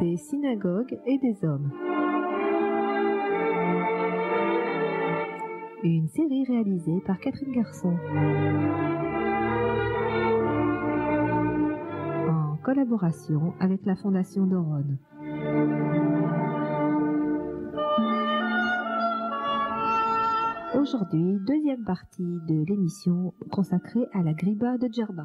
des synagogues et des hommes. Une série réalisée par Catherine Garçon. En collaboration avec la Fondation d'Oron. Aujourd'hui, deuxième partie de l'émission consacrée à la Griba de Djerba.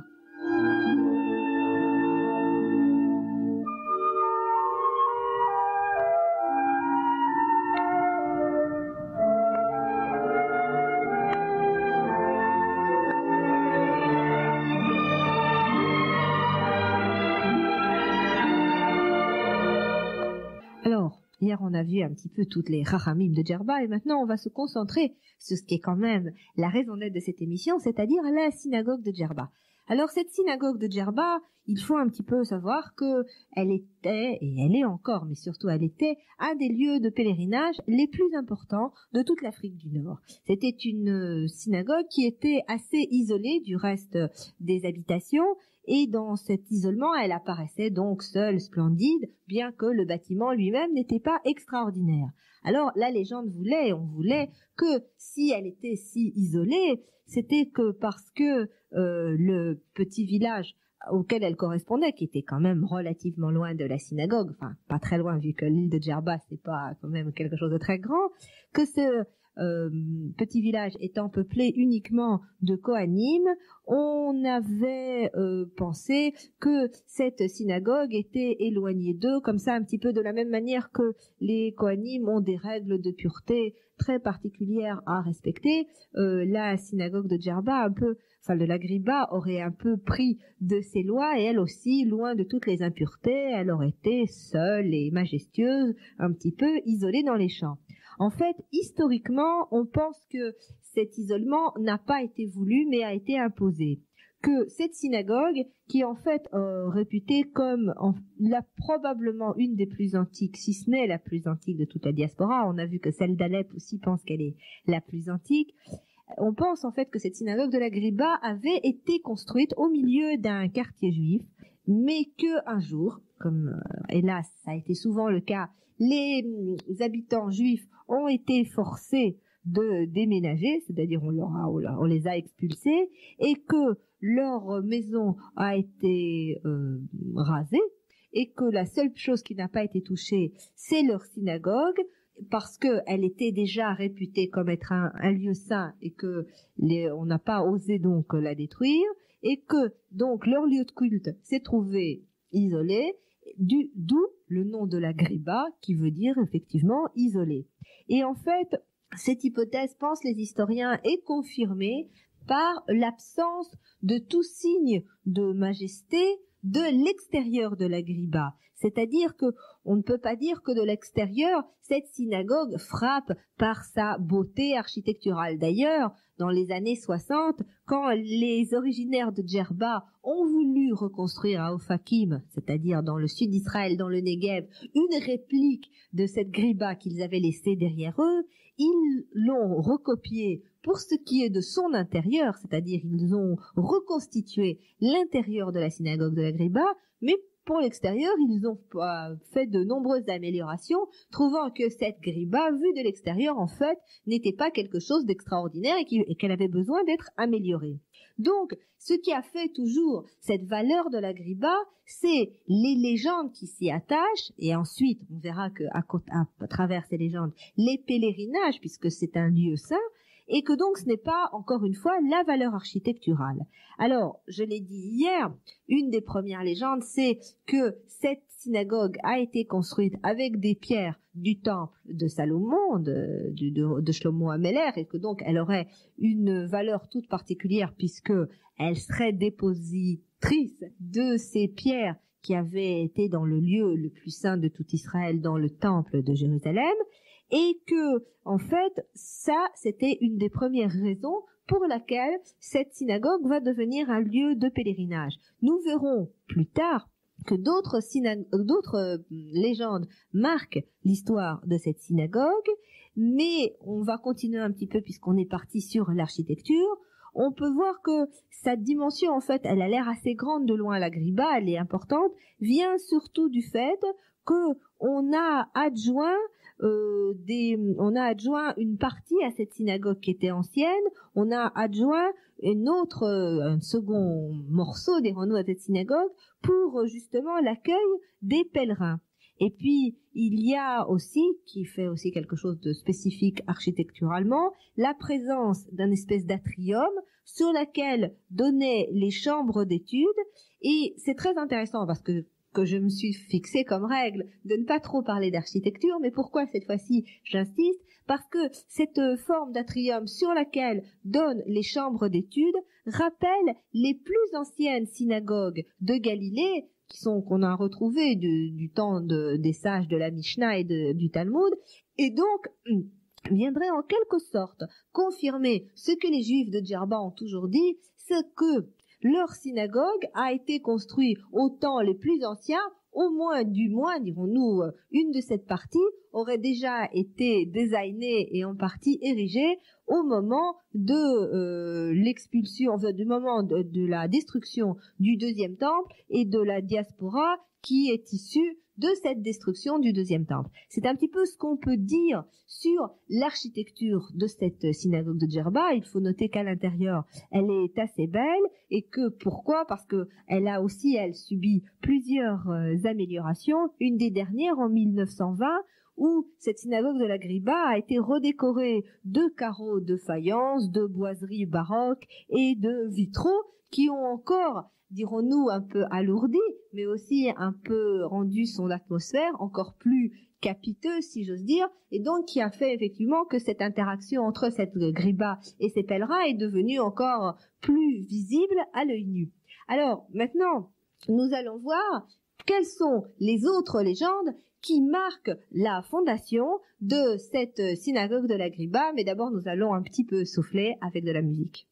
Hier, on a vu un petit peu toutes les Chachamim de Djerba et maintenant, on va se concentrer sur ce qui est quand même la raison d'être de cette émission, c'est-à-dire la synagogue de Djerba. Alors, cette synagogue de Djerba, il faut un petit peu savoir que elle était, et elle est encore, mais surtout elle était, un des lieux de pèlerinage les plus importants de toute l'Afrique du Nord. C'était une synagogue qui était assez isolée du reste des habitations. Et dans cet isolement, elle apparaissait donc seule, splendide, bien que le bâtiment lui-même n'était pas extraordinaire. Alors la légende on voulait que si elle était si isolée, c'était que parce que le petit village auquel elle correspondait, qui était quand même relativement loin de la synagogue, enfin pas très loin vu que l'île de Djerba c'est pas quand même quelque chose de très grand, que ce petit village étant peuplé uniquement de Kohanim, on avait pensé que cette synagogue était éloignée d'eux, comme ça un petit peu de la même manière que les Kohanim ont des règles de pureté très particulières à respecter. La synagogue de Djerba, de la Griba, aurait un peu pris de ces lois et elle aussi, loin de toutes les impuretés, elle aurait été seule et majestueuse, un petit peu isolée dans les champs. En fait, historiquement, on pense que cet isolement n'a pas été voulu, mais a été imposé. Que cette synagogue, qui est en fait réputée comme probablement une des plus antiques, si ce n'est la plus antique de toute la diaspora, on a vu que celle d'Alep aussi pense qu'elle est la plus antique, on pense en fait que cette synagogue de la Griba avait été construite au milieu d'un quartier juif, mais que un jour, comme hélas ça a été souvent le cas, les habitants juifs ont été forcés de déménager, c'est-à-dire on les a expulsés, et que leur maison a été rasée, et que la seule chose qui n'a pas été touchée, c'est leur synagogue, parce que elle était déjà réputée comme être un lieu saint et que on n'a pas osé donc la détruire, et que donc leur lieu de culte s'est trouvé isolé, d'où le nom de la Griba qui veut dire effectivement isolé. Et en fait, cette hypothèse, pensent les historiens, est confirmée par l'absence de tout signe de majesté de l'extérieur de la Griba. C'est-à-dire que on ne peut pas dire que de l'extérieur, cette synagogue frappe par sa beauté architecturale. D'ailleurs, dans les années 60, quand les originaires de Djerba ont voulu reconstruire à Ofakim, c'est-à-dire dans le sud d'Israël, dans le Negev, une réplique de cette Griba qu'ils avaient laissée derrière eux, ils l'ont recopiée pour ce qui est de son intérieur, c'est-à-dire ils ont reconstitué l'intérieur de la synagogue de la Griba, mais pour l'extérieur, ils ont fait de nombreuses améliorations, trouvant que cette Griba, vue de l'extérieur, en fait, n'était pas quelque chose d'extraordinaire et qu'elle avait besoin d'être améliorée. Donc, ce qui a fait toujours cette valeur de la Griba, c'est les légendes qui s'y attachent, et ensuite, on verra que à travers ces légendes, les pèlerinages, puisque c'est un lieu saint, et que donc ce n'est pas, encore une fois, la valeur architecturale. Alors, je l'ai dit hier, une des premières légendes, c'est que cette synagogue a été construite avec des pierres du temple de Salomon, de Shlomo Ameler, et que donc elle aurait une valeur toute particulière puisque elle serait dépositrice de ces pierres qui avaient été dans le lieu le plus saint de tout Israël, dans le temple de Jérusalem, et que, en fait, ça, c'était une des premières raisons pour laquelle cette synagogue va devenir un lieu de pèlerinage. Nous verrons plus tard que d'autres légendes marquent l'histoire de cette synagogue, mais on va continuer un petit peu puisqu'on est parti sur l'architecture. on peut voir que sa dimension, en fait, elle a l'air assez grande de loin, la Griba, elle est importante, vient surtout du fait que on a adjoint une partie à cette synagogue qui était ancienne, on a adjoint un second morceau, dirons-nous, à cette synagogue pour justement l'accueil des pèlerins. Et puis, il y a aussi, qui fait aussi quelque chose de spécifique architecturalement, la présence d'un espèce d'atrium sur laquelle donnaient les chambres d'études. Et c'est très intéressant parce que je me suis fixé comme règle de ne pas trop parler d'architecture, mais pourquoi cette fois-ci j'insiste? Parce que cette forme d'atrium sur laquelle donnent les chambres d'études rappelle les plus anciennes synagogues de Galilée, qu'on a retrouvées du temps des sages de la Mishnah et du Talmud, et donc viendrait en quelque sorte confirmer ce que les Juifs de Djerba ont toujours dit, c'est que leur synagogue a été construite au temps les plus anciens, au moins, dirons-nous, une de cette partie aurait déjà été designée et en partie érigée au moment de l'expulsion, enfin, du moment de la destruction du deuxième temple et de la diaspora qui est issue de cette destruction du deuxième temple. C'est un petit peu ce qu'on peut dire sur l'architecture de cette synagogue de Djerba. Il faut noter qu'à l'intérieur, elle est assez belle et que pourquoi? Parce que elle a aussi, elle, subi plusieurs améliorations. Une des dernières en 1920 où cette synagogue de la Griba a été redécorée de carreaux de faïence, de boiseries baroques et de vitraux qui ont encore, dirons-nous, un peu alourdi, mais aussi un peu rendu son atmosphère encore plus capiteuse, si j'ose dire, et donc qui a fait effectivement que cette interaction entre cette Griba et ses pèlerins est devenue encore plus visible à l'œil nu. Alors, maintenant, nous allons voir quelles sont les autres légendes qui marquent la fondation de cette synagogue de la Griba, mais d'abord nous allons un petit peu souffler avec de la musique.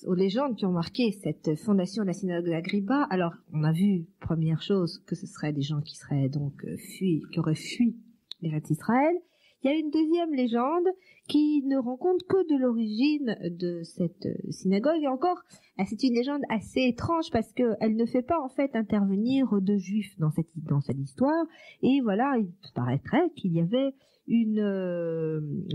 aux légendes qui ont marqué cette fondation de la synagogue de la Griba, alors on a vu, première chose, que ce seraient des gens qui seraient donc qui auraient fui l'Eretz Israël. Il y a une deuxième légende qui ne rend compte que de l'origine de cette synagogue, et encore, c'est une légende assez étrange parce qu'elle ne fait pas en fait intervenir de juifs dans cette histoire, et voilà, il paraîtrait qu'il y avait une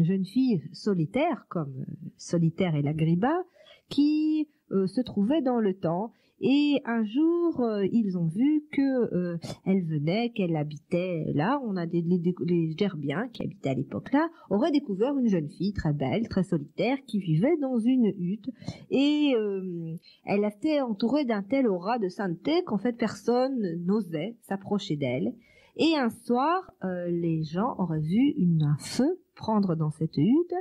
jeune fille solitaire, comme Solitaire et la Griba, qui se trouvait dans le temps. Et un jour, ils ont vu que elle venait, qu'elle habitait là. On a les Gerbiens qui habitaient à l'époque-là, auraient découvert une jeune fille très belle, très solitaire, qui vivait dans une hutte. Et elle était entourée d'un tel aura de sainteté qu'en fait personne n'osait s'approcher d'elle. Et un soir, les gens auraient vu un feu prendre dans cette hutte,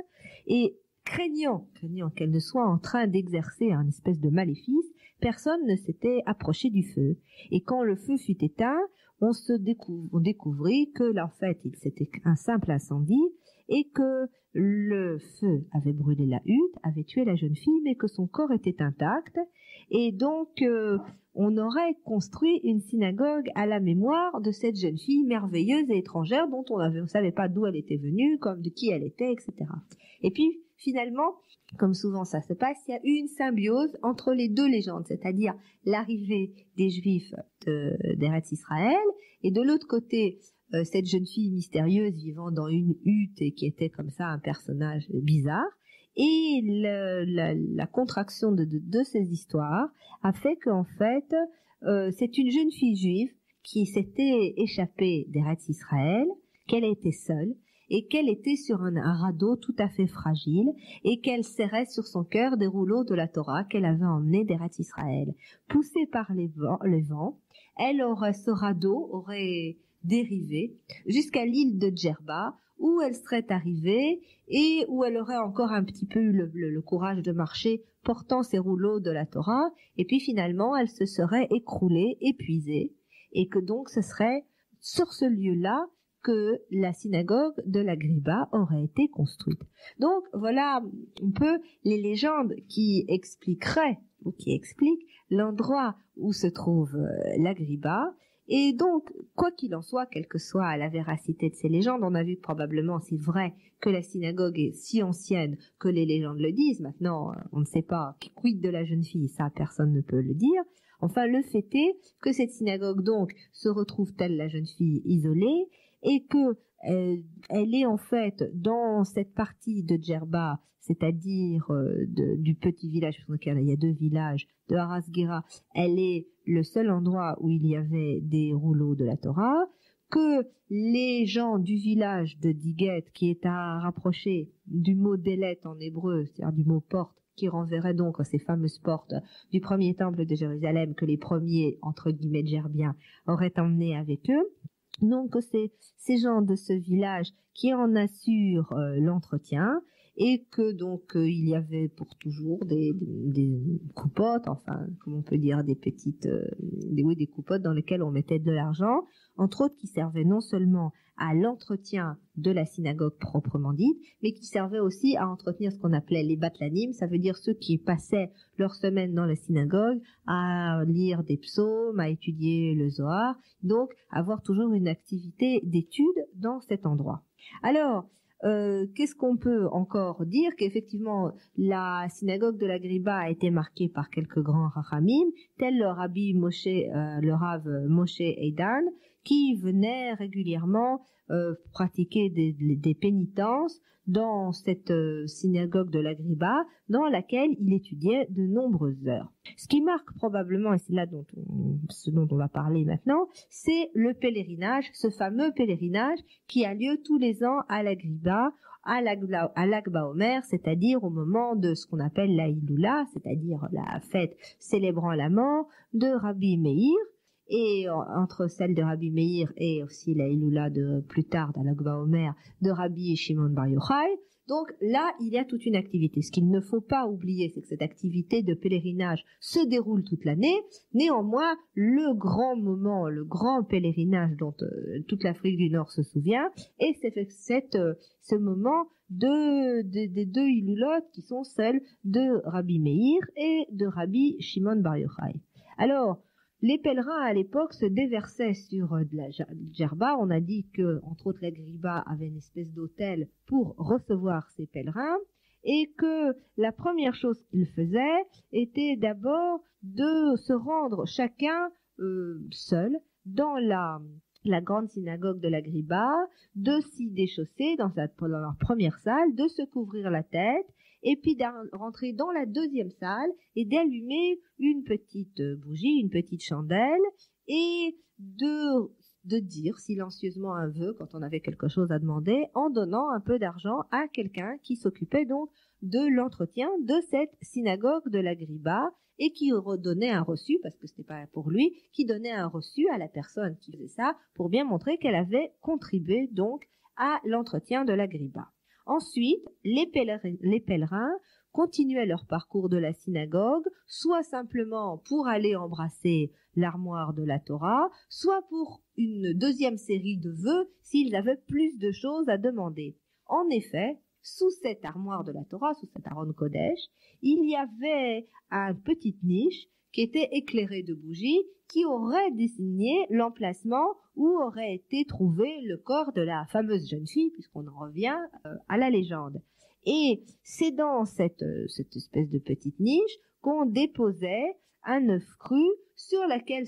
et craignant qu'elle ne soit en train d'exercer un espèce de maléfice, personne ne s'était approché du feu. Et quand le feu fut éteint, on découvrit que, en fait, c'était un simple incendie et que le feu avait brûlé la hutte, avait tué la jeune fille, mais que son corps était intact. Et donc, on aurait construit une synagogue à la mémoire de cette jeune fille merveilleuse et étrangère dont on ne savait pas d'où elle était venue, comme de qui elle était, etc. Et puis, finalement, comme souvent ça se passe, il y a eu une symbiose entre les deux légendes, c'est-à-dire l'arrivée des Juifs d'Eretz Israël, et de l'autre côté, cette jeune fille mystérieuse vivant dans une hutte et qui était comme ça un personnage bizarre. Et la contraction de ces histoires a fait qu'en fait, c'est une jeune fille juive qui s'était échappée d'Eretz Israël, qu'elle était seule, et qu'elle était sur un radeau tout à fait fragile, et qu'elle serrait sur son cœur des rouleaux de la Torah qu'elle avait emmenés d'Eretz Israël. Poussée par les vents, ce radeau aurait dérivé jusqu'à l'île de Djerba, où elle serait arrivée et où elle aurait encore un petit peu eu le courage de marcher portant ses rouleaux de la Torah, et puis finalement elle se serait écroulée, épuisée, et que donc ce serait sur ce lieu-là que la synagogue de la Griba aurait été construite. Donc voilà un peu les légendes qui expliqueraient ou qui expliquent l'endroit où se trouve la Griba. Et donc, quoi qu'il en soit, quelle que soit la véracité de ces légendes, on a vu que probablement c'est vrai que la synagogue est si ancienne que les légendes le disent. Maintenant, on ne sait pas quid de la jeune fille, ça personne ne peut le dire. Enfin, le fait est que cette synagogue donc se retrouve telle la jeune fille isolée, et que elle est en fait dans cette partie de Djerba, c'est-à-dire du petit village, parce qu'il y a deux villages, de Harasgira, elle est le seul endroit où il y avait des rouleaux de la Torah, que les gens du village de Diget, qui est à rapprocher du mot Délet en hébreu, c'est-à-dire du mot porte, qui renverrait donc ces fameuses portes du premier temple de Jérusalem que les premiers, entre guillemets, Gerbiens, auraient emmené avec eux. Donc c'est ces gens de ce village qui en assurent l'entretien, et que donc il y avait pour toujours des coupottes, enfin comme on peut dire des petites des coupottes dans lesquelles on mettait de l'argent, entre autres qui servaient non seulement à l'entretien de la synagogue proprement dite, mais qui servaient aussi à entretenir ce qu'on appelait les batlanim, ça veut dire ceux qui passaient leur semaine dans la synagogue à lire des psaumes, à étudier le Zohar, donc avoir toujours une activité d'étude dans cet endroit. Alors, qu'est-ce qu'on peut encore dire? Qu'effectivement, la synagogue de la Griba a été marquée par quelques grands rachamim, tel le rabbi Moshe, le Rav Moshe Eidan, qui venait régulièrement pratiquer des pénitences dans cette synagogue de la Griba, dans laquelle il étudiait de nombreuses heures. Ce qui marque probablement, et c'est là ce dont on va parler maintenant, c'est le pèlerinage, ce fameux pèlerinage qui a lieu tous les ans à la Griba, à Lag BaOmer, c'est-à-dire au moment de ce qu'on appelle la Hiloula, c'est-à-dire la fête célébrant la mort de Rabbi Meir. Et entre celle de Rabbi Meir et aussi la Hiloula de plus tard, à Lag BaOmer, de Rabbi Shimon Bar Yochai, Donc là, il y a toute une activité. Ce qu'il ne faut pas oublier, c'est que cette activité de pèlerinage se déroule toute l'année. Néanmoins, le grand moment, le grand pèlerinage dont toute l'Afrique du Nord se souvient, et c'est ce moment des deux Hilulotes qui sont celles de Rabbi Meir et de Rabbi Shimon Bar Yochai. Alors, les pèlerins à l'époque se déversaient sur de la djerba. On a dit que, entre autres, la Griba avait une espèce d'hôtel pour recevoir ces pèlerins et que la première chose qu'ils faisaient était d'abord de se rendre chacun seul dans la grande synagogue de la Griba, de s'y déchausser dans leur première salle, de se couvrir la tête, et puis de rentrer dans la deuxième salle et d'allumer une petite bougie, une petite chandelle, et de dire silencieusement un vœu quand on avait quelque chose à demander, en donnant un peu d'argent à quelqu'un qui s'occupait donc de l'entretien de cette synagogue de la Griba, et qui redonnait un reçu, parce que ce n'était pas pour lui, qui donnait un reçu à la personne qui faisait ça, pour bien montrer qu'elle avait contribué donc à l'entretien de la Griba. Ensuite, les pèlerins continuaient leur parcours de la synagogue, soit simplement pour aller embrasser l'armoire de la Torah, soit pour une deuxième série de vœux s'ils avaient plus de choses à demander. En effet, sous cette armoire de la Torah, sous cette Aron Kodesh, il y avait une petite niche qui était éclairée de bougies qui aurait désigné l'emplacement où aurait été trouvé le corps de la fameuse jeune fille, puisqu'on en revient à la légende. Et c'est dans cette espèce de petite niche qu'on déposait un œuf cru sur laquelle,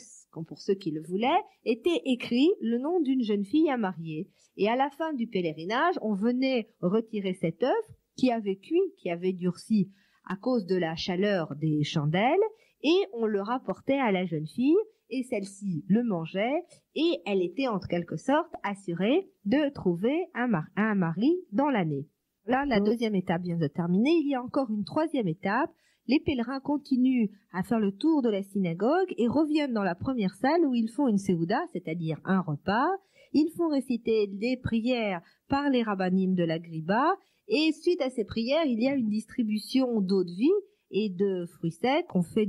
pour ceux qui le voulaient, était écrit le nom d'une jeune fille à marier. Et à la fin du pèlerinage, on venait retirer cet œuf qui avait cuit, qui avait durci à cause de la chaleur des chandelles, et on le rapportait à la jeune fille, et celle-ci le mangeait, et elle était en quelque sorte assurée de trouver un mari dans l'année. Là, la deuxième étape vient de terminer. Il y a encore une troisième étape. Les pèlerins continuent à faire le tour de la synagogue et reviennent dans la première salle où ils font une séouda, c'est-à-dire un repas. Ils font réciter des prières par les rabbanim de la Griba, et suite à ces prières, il y a une distribution d'eau de vie et de fruits secs qu'on fait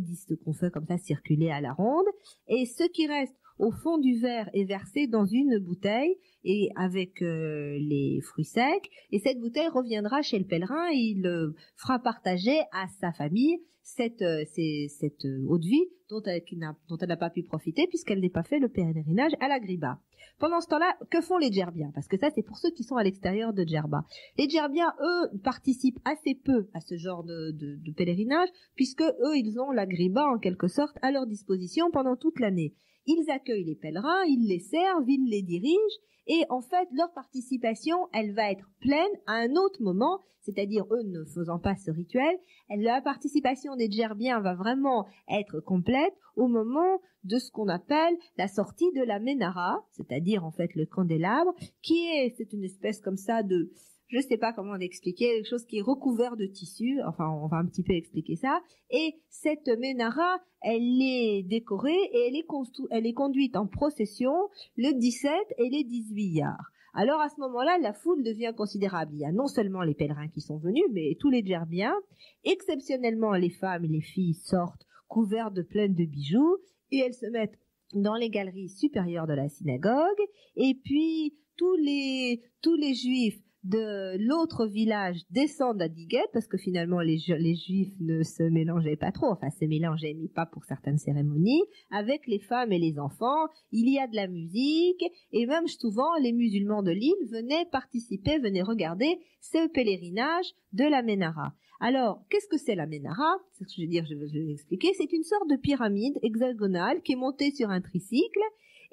comme ça circuler à la ronde, et ce qui reste au fond du verre est versé dans une bouteille et avec les fruits secs, et cette bouteille reviendra chez le pèlerin et il fera partager à sa famille cette eau de vie dont elle n'a pas pu profiter puisqu'elle n'a pas fait le pèlerinage à la Griba. Pendant ce temps-là, que font les Djerbiens? Parce que ça, c'est pour ceux qui sont à l'extérieur de Djerba. Les Djerbiens, eux, participent assez peu à ce genre de pèlerinage, puisque eux, ils ont la Griba, en quelque sorte, à leur disposition pendant toute l'année. Ils accueillent les pèlerins, ils les servent, ils les dirigent, et en fait, leur participation, elle va être pleine à un autre moment, c'est-à-dire eux ne faisant pas ce rituel. La participation des Djerbiens va vraiment être complète au moment de ce qu'on appelle la sortie de la Ménara, c'est-à-dire en fait le candélabre, c'est une espèce comme ça de, je sais pas comment l'expliquer, quelque chose qui est recouvert de tissu, enfin on va un petit peu expliquer ça, et cette Ménara, elle est décorée et elle est conduite en procession le 17 et les 18 Iyar. Alors à ce moment-là, la foule devient considérable. Il y a non seulement les pèlerins qui sont venus, mais tous les Djerbiens. Exceptionnellement, les femmes et les filles sortent couvertes de plein de bijoux et elles se mettent dans les galeries supérieures de la synagogue. Et puis tous les juifs de l'autre village descendent à Diguet, parce que finalement les juifs ne se mélangeaient pas trop, enfin se mélangeaient mais pas pour certaines cérémonies, avec les femmes et les enfants. Il y a de la musique, et même souvent les musulmans de l'île venaient participer, venaient regarder ce pèlerinage de la Ménara. Alors, qu'est-ce que c'est la Ménara? C'est ce que je vais l'expliquer. C'est une sorte de pyramide hexagonale qui est montée sur un tricycle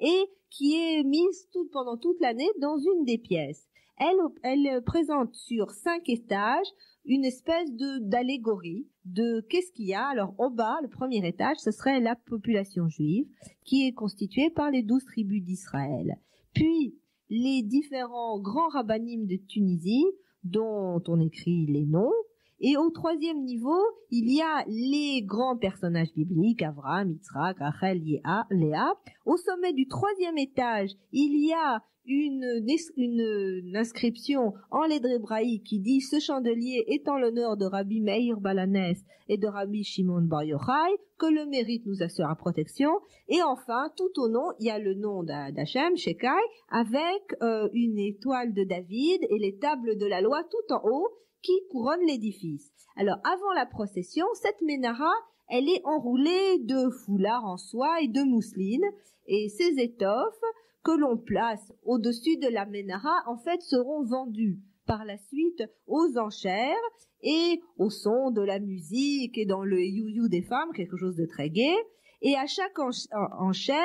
et qui est mise pendant toute l'année dans une des pièces. Elle présente sur 5 étages une espèce d'allégorie de qu'est-ce qu'il y a. Alors au bas, le premier étage, ce serait la population juive qui est constituée par les 12 tribus d'Israël. Puis les différents grands rabbanim de Tunisie dont on écrit les noms, Et au troisième niveau, il y a les grands personnages bibliques, Abraham, Yitzhak, Rachel, Léa. Au sommet du troisième étage, il y a une inscription en lettres hébraïques qui dit « Ce chandelier est en l'honneur de Rabbi Meir Balanès et de Rabbi Shimon Bar Yochai, que le mérite nous assure à protection. » Et enfin, tout au nom, il y a le nom d'Hachem, Shekai, avec une étoile de David et les tables de la loi tout en haut qui couronnent l'édifice. Alors, avant la procession, cette ménara, elle est enroulée de foulards en soie et de mousseline, et ces étoffes que l'on place au-dessus de la ménara, en fait, seront vendues par la suite aux enchères et au son de la musique et dans le you-you des femmes, quelque chose de très gai. Et à chaque enchère,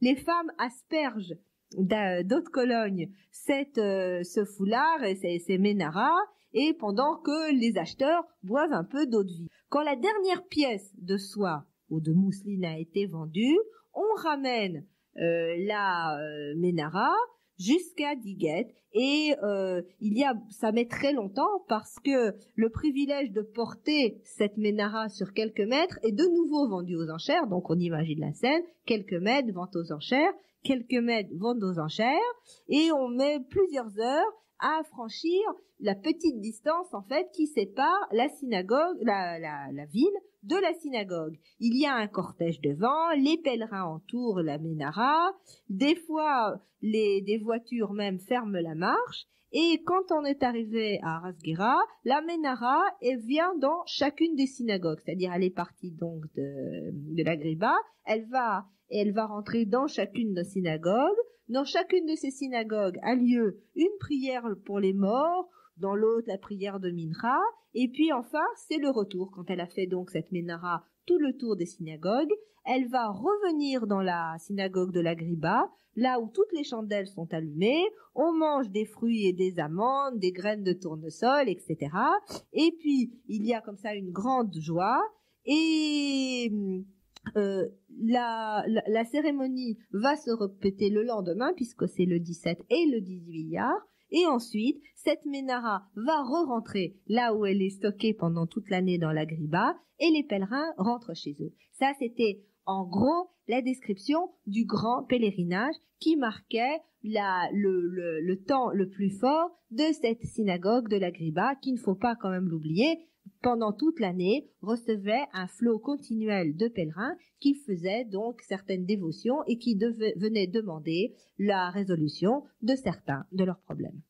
les femmes aspergent d'eau de Cologne ce foulard et ces ménaras, et pendant que les acheteurs boivent un peu d'eau de vie. Quand la dernière pièce de soie ou de mousseline a été vendue, on ramène la ménara jusqu'à Diguet, et ça met très longtemps parce que le privilège de porter cette ménara sur quelques mètres est de nouveau vendu aux enchères. Donc on imagine la scène, quelques mètres vente aux enchères, quelques mètres vente aux enchères, et on met plusieurs heures à franchir la petite distance en fait qui sépare la synagogue, la ville de la synagogue. Il y a un cortège devant, les pèlerins entourent la ménara, des fois des voitures même ferment la marche, et quand on est arrivé à Rasguera, la ménara vient dans chacune des synagogues, c'est-à-dire elle est partie donc de la Griba, elle va rentrer dans chacune des synagogues. Dans chacune de ces synagogues a lieu une prière pour les morts, dans l'autre la prière de Mincha, et puis enfin c'est le retour. Quand elle a fait donc cette ménara tout le tour des synagogues, elle va revenir dans la synagogue de la Griba, là où toutes les chandelles sont allumées, on mange des fruits et des amandes, des graines de tournesol, etc. Et puis il y a comme ça une grande joie, et la cérémonie va se répéter le lendemain puisque c'est le 17 et le 18 Iyar, et ensuite cette ménara va re-rentrer là où elle est stockée pendant toute l'année dans la Griba, et les pèlerins rentrent chez eux. Ça, c'était en gros la description du grand pèlerinage qui marquait le temps le plus fort de cette synagogue de la Griba, qu'il ne faut pas quand même l'oublier, pendant toute l'année, recevait un flot continuel de pèlerins qui faisaient donc certaines dévotions et qui venaient demander la résolution de certains de leurs problèmes.